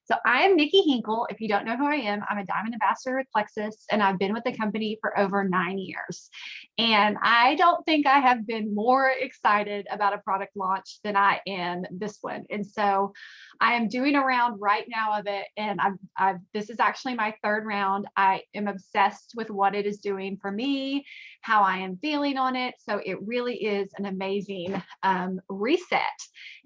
So I am Nikki Hinkle. If you don't know who I am, I'm a Diamond Ambassador with Plexus, and I've been with the company for over 9 years. And I don't think I have been more excited about a product launch than I am this one. And so I am doing a round right now of it, and this is actually my third round. I am obsessed with what it is doing for me, how I am feeling on it. So it really is an amazing reset.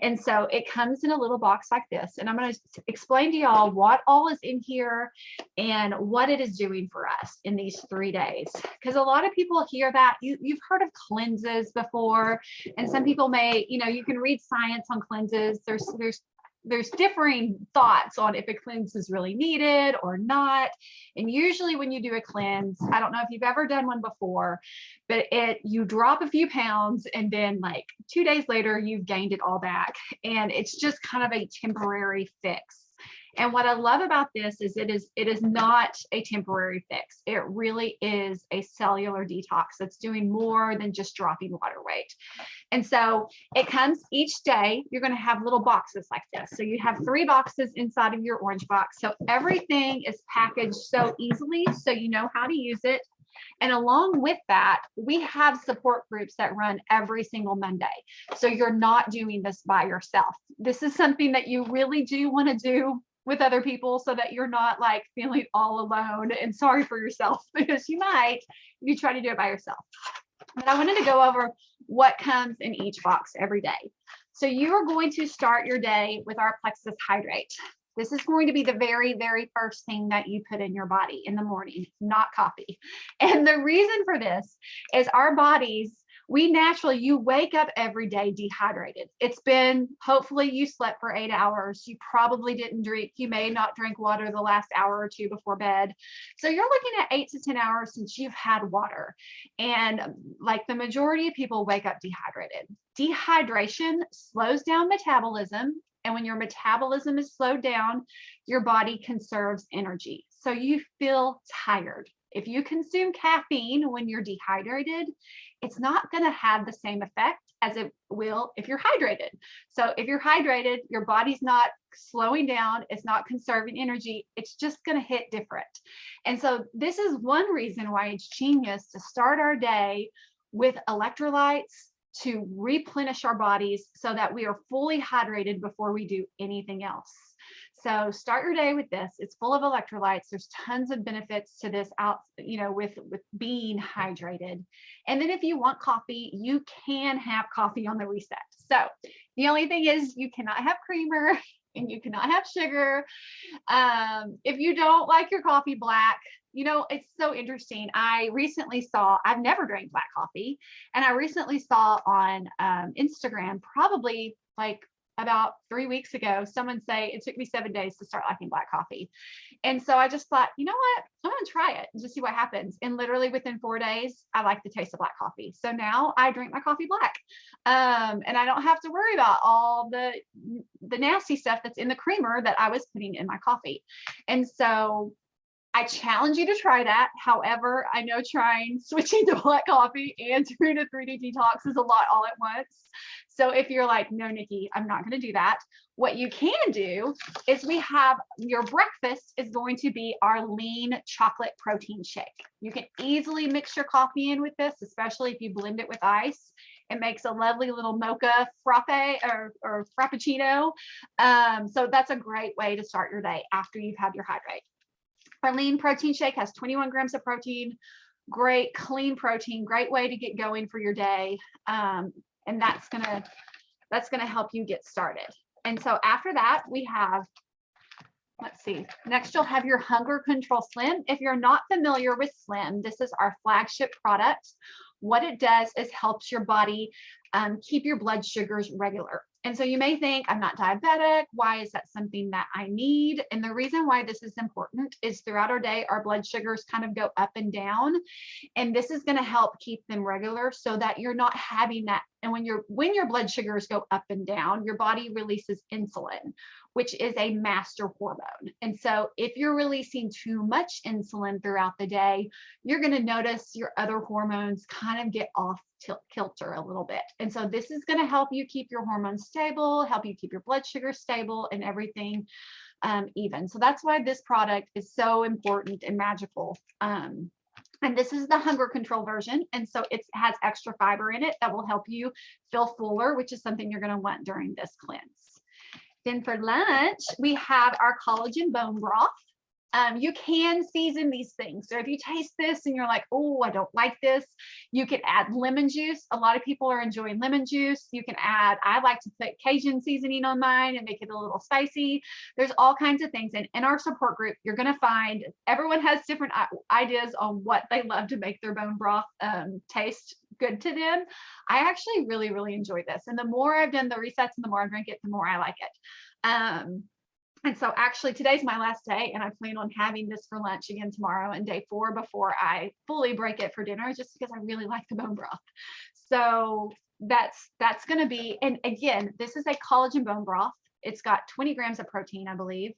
And so it comes in a little box like this, and I'm going to explain to y'all what all is in here and what it is doing for us in these 3 days. Because a lot of people hear that you've heard of cleanses before, and some people may, you can read science on cleanses. There's differing thoughts on if a cleanse is really needed or not. And usually when you do a cleanse, I don't know if you've ever done one before, but you drop a few pounds and then like 2 days later, you've gained it all back. And it's just kind of a temporary fix. And what I love about this is it is not a temporary fix. It really is a cellular detox that's doing more than just dropping water weight. And so it comes each day. You're going to have little boxes like this. So you have 3 boxes inside of your orange box. So everything is packaged so easily, so you know how to use it. And along with that, we have support groups that run every single Monday. So you're not doing this by yourself. This is something that you really do want to do with other people, so that you're not like feeling all alone and sorry for yourself, because you might if you try to do it by yourself. But I wanted to go over what comes in each box every day. So you are going to start your day with our Plexus Hydrate. This is going to be the very, very first thing that you put in your body in the morning, not coffee. And the reason for this is our bodies, you wake up every day dehydrated. It's been, hopefully you slept for 8 hours. You probably didn't drink. You may not drink water the last hour or 2 before bed. So you're looking at 8 to 10 hours since you've had water. And like the majority of people wake up dehydrated. Dehydration slows down metabolism. And when your metabolism is slowed down, your body conserves energy. So you feel tired. If you consume caffeine when you're dehydrated, it's not going to have the same effect as it will if you're hydrated. So if you're hydrated, your body's not slowing down, it's not conserving energy, it's just going to hit different. And so this is one reason why it's genius to start our day with electrolytes to replenish our bodies so that we are fully hydrated before we do anything else. So start your day with this. It's full of electrolytes. There's tons of benefits to this with being hydrated. And then if you want coffee, you can have coffee on the reset. So the only thing is you cannot have creamer and you cannot have sugar. If you don't like your coffee black, it's so interesting. I've never drank black coffee, and I recently saw on Instagram, probably like about 3 weeks ago, someone say it took me 7 days to start liking black coffee. And so I just thought, you know what, I'm going to try it and just see what happens. And literally within 4 days, I like the taste of black coffee. So now I drink my coffee black. And I don't have to worry about all the nasty stuff that's in the creamer that I was putting in my coffee. And so I challenge you to try that. However, I know switching to black coffee and doing a 3-day detox is a lot all at once. So if you're like, no, Nikki, I'm not going to do that. What you can do is your breakfast is going to be our lean chocolate protein shake. You can easily mix your coffee in with this, especially if you blend it with ice. It makes a lovely little mocha frappe or frappuccino. So that's a great way to start your day after you've had your hydrate. Our lean protein shake has 21 grams of protein, great clean protein, great way to get going for your day. And that's gonna help you get started. And so after that, we have, let's see, next you'll have your Hunger Control Slim. If you're not familiar with Slim, this is our flagship product. What it does is helps your body keep your blood sugars regular. And so you may think, I'm not diabetic. Why is that something that I need? And the reason why this is important is throughout our day, our blood sugars kind of go up and down. And this is going to help keep them regular so that you're not having that. And when your blood sugars go up and down, your body releases insulin, which is a master hormone. And so if you're releasing too much insulin throughout the day, you're going to notice your other hormones kind of get off kilter a little bit. And so this is going to help you keep your hormones stable, help you keep your blood sugar stable and everything. even. So that's why this product is so important and magical. And this is the hunger control version. And so it has extra fiber in it that will help you feel fuller, which is something you're going to want during this cleanse. Then for lunch, we have our collagen bone broth. You can season these things. So if you taste this and you're like, oh, I don't like this, you can add lemon juice. A lot of people are enjoying lemon juice. You can add, I like to put Cajun seasoning on mine and make it a little spicy. There's all kinds of things. And in our support group, you're going to find everyone has different ideas on what they love to make their bone broth taste good to them. I actually really, really enjoy this. And the more I've done the resets and the more I drink it, the more I like it. And so actually today's my last day, and I plan on having this for lunch again tomorrow and day 4 before I fully break it for dinner, just because I really like the bone broth. So that's going to be, and again, this is a collagen bone broth. It's got 20 grams of protein, I believe.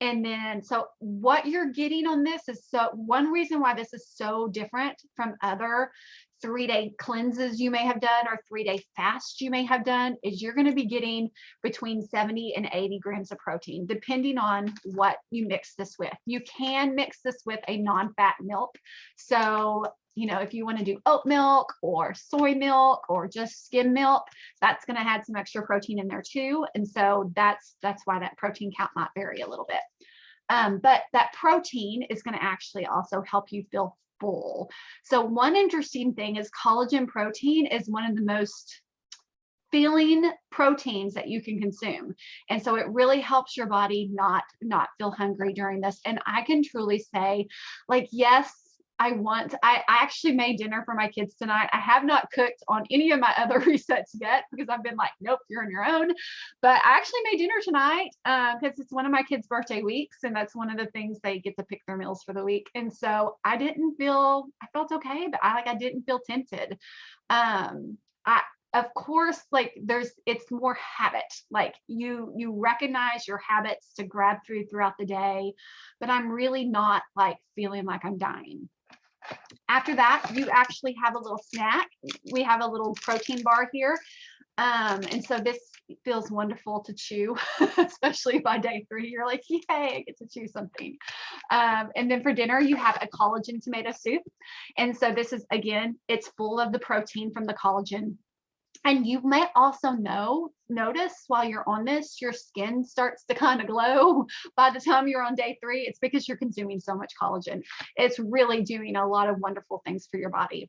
And then, so what you're getting on this is, so one reason why this is so different from other 3-day cleanses you may have done or 3-day fasts you may have done is you're going to be getting between 70 and 80 grams of protein, depending on what you mix this with. You can mix this with a non-fat milk. So, you know, if you want to do oat milk or soy milk or just skim milk, that's going to add some extra protein in there too. And so that's why that protein count might vary a little bit. But that protein is going to actually also help you feel full. So one interesting thing is collagen protein is one of the most filling proteins that you can consume. And so it really helps your body not feel hungry during this. And I can truly say, like, yes, I actually made dinner for my kids tonight. I have not cooked on any of my other resets yet because I've been like, nope, you're on your own. But I actually made dinner tonight because it's one of my kids' birthday weeks. And that's one of the things they get to pick their meals for the week. And so I felt okay, but I didn't feel tempted. Of course, like it's more habit. Like you recognize your habits to grab throughout the day, but I'm really not like feeling like I'm dying. After that, you actually have a little snack. We have a little protein bar here. And so this feels wonderful to chew, especially by day 3. You're like, yay, I get to chew something. And then for dinner, you have a collagen tomato soup. And so this is, again, it's full of the protein from the collagen. And you may also notice while you're on this, your skin starts to kind of glow by the time you're on day 3. It's because you're consuming so much collagen. It's really doing a lot of wonderful things for your body.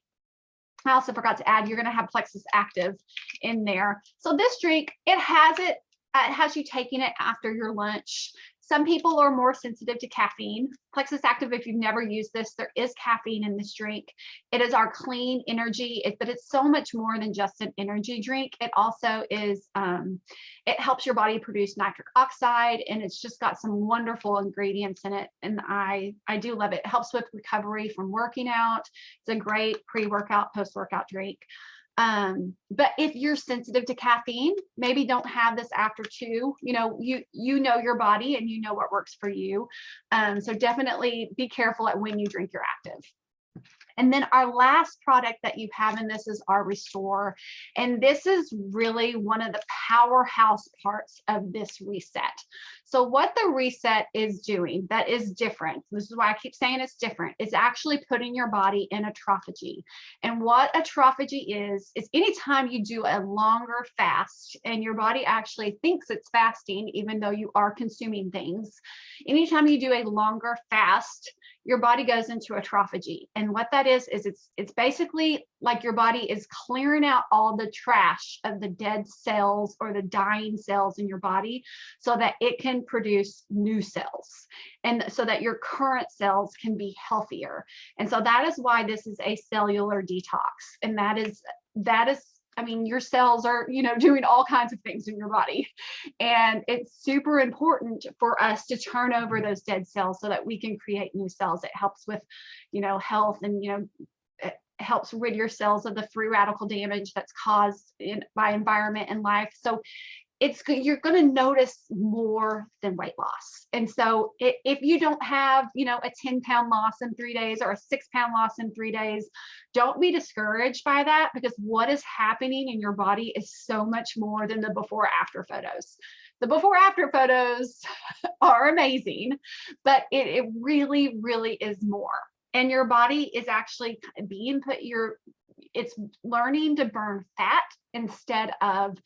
I also forgot to add, you're going to have Plexus Active in there. So this drink, it has you taking it after your lunch. Some people are more sensitive to caffeine. Plexus Active, if you've never used this, there is caffeine in this drink. It is our clean energy, but it's so much more than just an energy drink. It also is, it helps your body produce nitric oxide, and it's just got some wonderful ingredients in it. And I do love it. It helps with recovery from working out. It's a great pre-workout, post-workout drink. But if you're sensitive to caffeine, maybe don't have this after 2. You know your body and you know what works for you. So definitely be careful at when you drink your active. And then our last product that you have in this is our Restore. And this is really one of the powerhouse parts of this reset. So what the reset is doing that is different, this is why I keep saying it's different, is actually putting your body in autophagy. And what autophagy is anytime you do a longer fast and your body actually thinks it's fasting, even though you are consuming things, anytime you do a longer fast, your body goes into autophagy. And what that is it's basically like your body is clearing out all the trash of the dead cells or the dying cells in your body so that it can produce new cells and so that your current cells can be healthier. And so that is why this is a cellular detox. And that is, I mean, your cells are, doing all kinds of things in your body. And it's super important for us to turn over those dead cells so that we can create new cells. It helps with, health, and, it helps rid your cells of the free radical damage that's caused by environment and life. So you're going to notice more than weight loss. And so if you don't have, a 10-pound loss in 3 days or a 6-pound loss in 3 days, don't be discouraged by that, because what is happening in your body is so much more than the before after photos. The before after photos are amazing, but it really, really is more. And your body is actually it's learning to burn fat instead of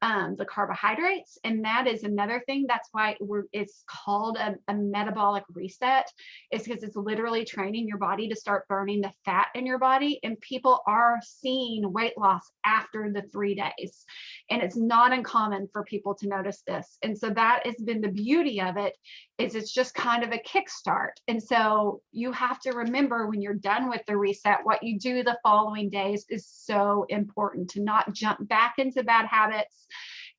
the carbohydrates. And that is another thing. That's why it's called a metabolic reset, is because it's literally training your body to start burning the fat in your body. And people are seeing weight loss after the 3 days. And it's not uncommon for people to notice this. And so that has been the beauty of it, is it's just kind of a kickstart. And so you have to remember, when you're done with the reset, what you do the following days is so important, to not jump back into bad habits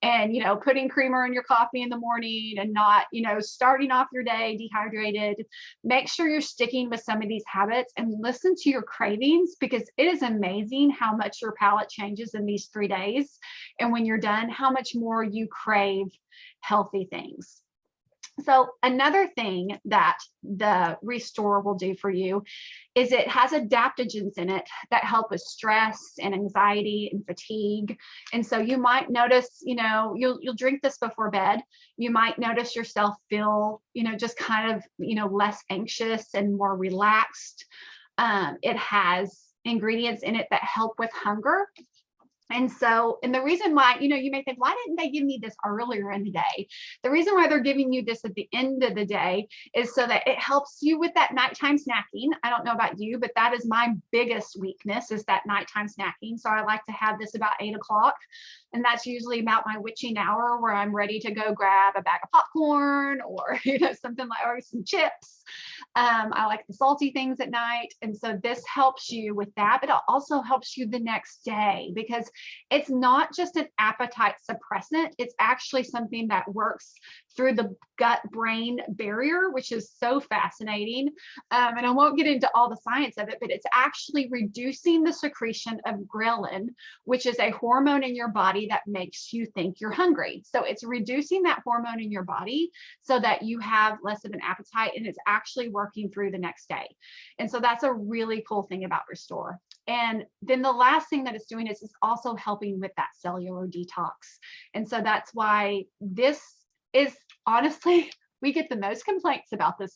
and, putting creamer in your coffee in the morning and not, starting off your day dehydrated. Make sure you're sticking with some of these habits and listen to your cravings, because it is amazing how much your palate changes in these 3 days. And when you're done, how much more you crave healthy things. So another thing that the Restore will do for you is it has adaptogens in it that help with stress and anxiety and fatigue. And so you might notice, you'll drink this before bed. You might notice yourself feel, just kind of, less anxious and more relaxed. It has ingredients in it that help with hunger. And the reason why, you may think, why didn't they give me this earlier in the day? The reason why they're giving you this at the end of the day is so that it helps you with that nighttime snacking. I don't know about you, but that is my biggest weakness, is that nighttime snacking. So I like to have this about 8 o'clock. And that's usually about my witching hour, where I'm ready to go grab a bag of popcorn or, something like, or some chips. I like the salty things at night. And so this helps you with that, but it also helps you the next day, because it's not just an appetite suppressant. It's actually something that works through the gut-brain barrier, which is so fascinating. And I won't get into all the science of it, but it's actually reducing the secretion of ghrelin, which is a hormone in your body that makes you think you're hungry. So it's reducing that hormone in your body so that you have less of an appetite, and it's actually working through the next day. And so that's a really cool thing about Restore. And then the last thing that it's doing is it's also helping with that cellular detox. And so that's why this is, honestly, we get the most complaints about this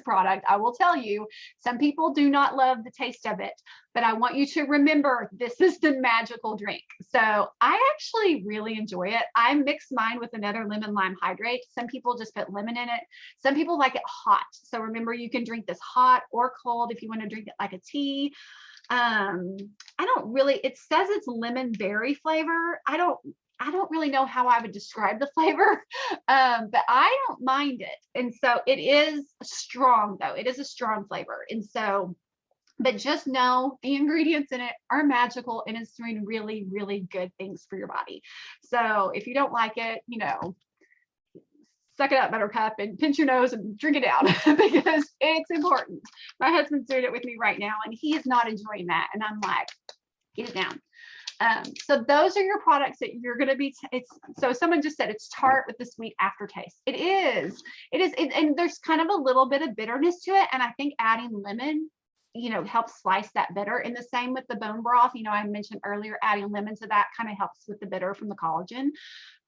product. I will tell you, some people do not love the taste of it, but I want you to remember, this is the magical drink. So I actually really enjoy it. I mix mine with another lemon lime hydrate. Some people just put lemon in it. Some people like it hot. So remember, you can drink this hot or cold if you want to drink it like a tea. It says it's lemon berry flavor. I don't really know how I would describe the flavor, but I don't mind it. And so it is strong, though. It is a strong flavor. And so, but just know the ingredients in it are magical, and it's doing really, really good things for your body. So if you don't like it, suck it up, buttercup, and pinch your nose and drink it down, because it's important. My husband's doing it with me right now, and he is not enjoying that. And I'm like, get it down. So those are your products that you're going to be, so someone just said it's tart with the sweet aftertaste. It is, and there's kind of a little bit of bitterness to it. And I think adding lemon, helps slice that bitter. And the same with the bone broth. I mentioned earlier, adding lemon to that kind of helps with the bitter from the collagen.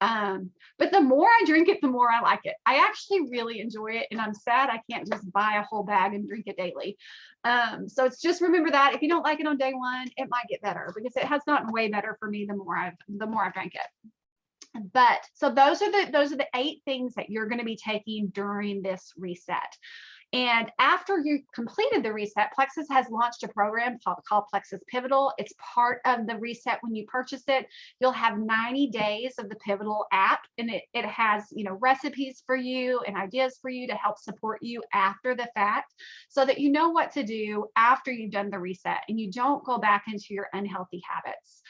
But the more I drink it, the more I like it. I actually really enjoy it, and I'm sad I can't just buy a whole bag and drink it daily. So it's just, remember that if you don't like it on day one, it might get better, because it has gotten way better for me the more I've drank it. But so those are the 8 things that you're going to be taking during this reset. And after you completed the reset, Plexus has launched a program called Plexus Pivotal. It's part of the reset. When you purchase it, you'll have 90 days of the Pivotal app, and it has, recipes for you and ideas for you to help support you after the fact, so that you know what to do after you've done the reset and you don't go back into your unhealthy habits.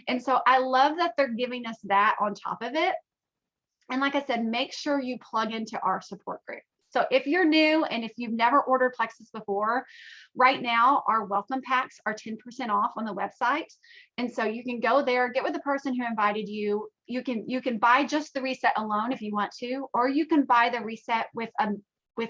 And so I love that they're giving us that on top of it. And like I said, make sure you plug into our support group. So if you're new and if you've never ordered Plexus before, right now our welcome packs are 10% off on the website. And so you can go there, get with the person who invited you. You can buy just the reset alone if you want to, or you can buy the reset with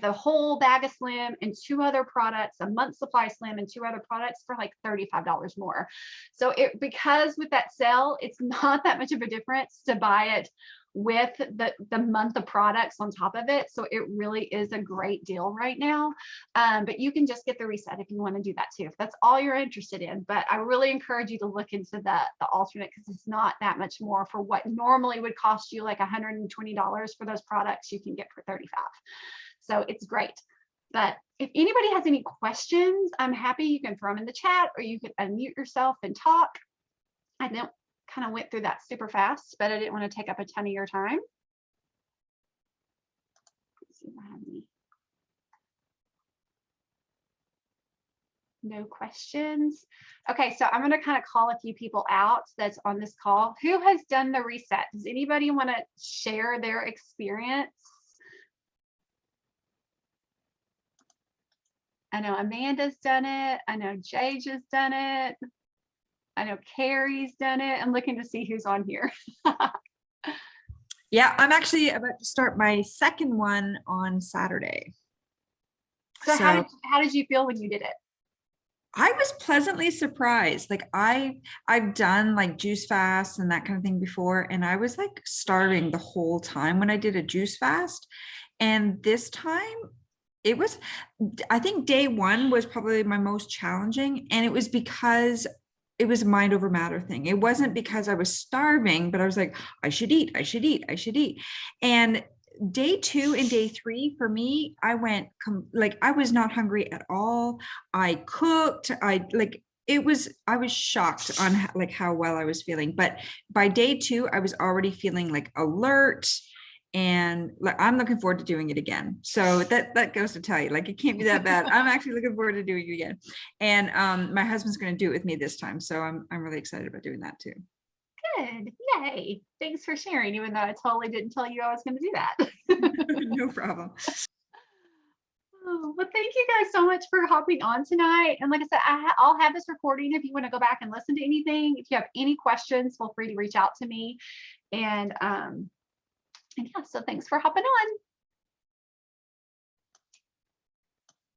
a whole bag of Slim and 2 other products, a month supply Slim and 2 other products for like $35 more. So because with that sale, it's not that much of a difference to buy it with the month of products on top of it. So it really is a great deal right now. But you can just get the reset if you want to do that too, if that's all you're interested in. But I really encourage you to look into the alternate, because it's not that much more for what normally would cost you like $120 for those products, you can get for $35. So it's great. But if anybody has any questions, I'm happy. You can throw them in the chat, or you can unmute yourself and talk. I know kind of went through that super fast, but I didn't want to take up a ton of your time. Let's see if I have any. No questions. Okay, so I'm going to kind of call a few people out that's on this call. Who has done the reset? Does anybody want to share their experience? I know Amanda's done it. I know Jage has done it. I know Carrie's done it. I'm looking to see who's on here. Yeah, I'm actually about to start my second one on Saturday. So how did you feel when you did it? I was pleasantly surprised. Like I've done like juice fasts and that kind of thing before, and I was like starving the whole time when I did a juice fast. And this time it was, I think day one was probably my most challenging, and it was because it was a mind over matter thing. It wasn't because I was starving, but I was like, I should eat, I should eat, I should eat. And day 2 and day 3 for me, I went like I was not hungry at all. I cooked. I was shocked on like how well I was feeling. But by day 2, I was already feeling like alert, and like I'm looking forward to doing it again. So that goes to tell you, like, it can't be that bad. I'm actually looking forward to doing it again. And my husband's going to do it with me this time, so I'm really excited about doing that too. Good. Yay. Thanks for sharing, even though I totally didn't tell you I was going to do that. No problem. Oh, well, thank you guys so much for hopping on tonight. And like I said, I'll have this recording if you want to go back and listen to anything. If you have any questions, feel free to reach out to me. And yeah, so thanks for hopping on.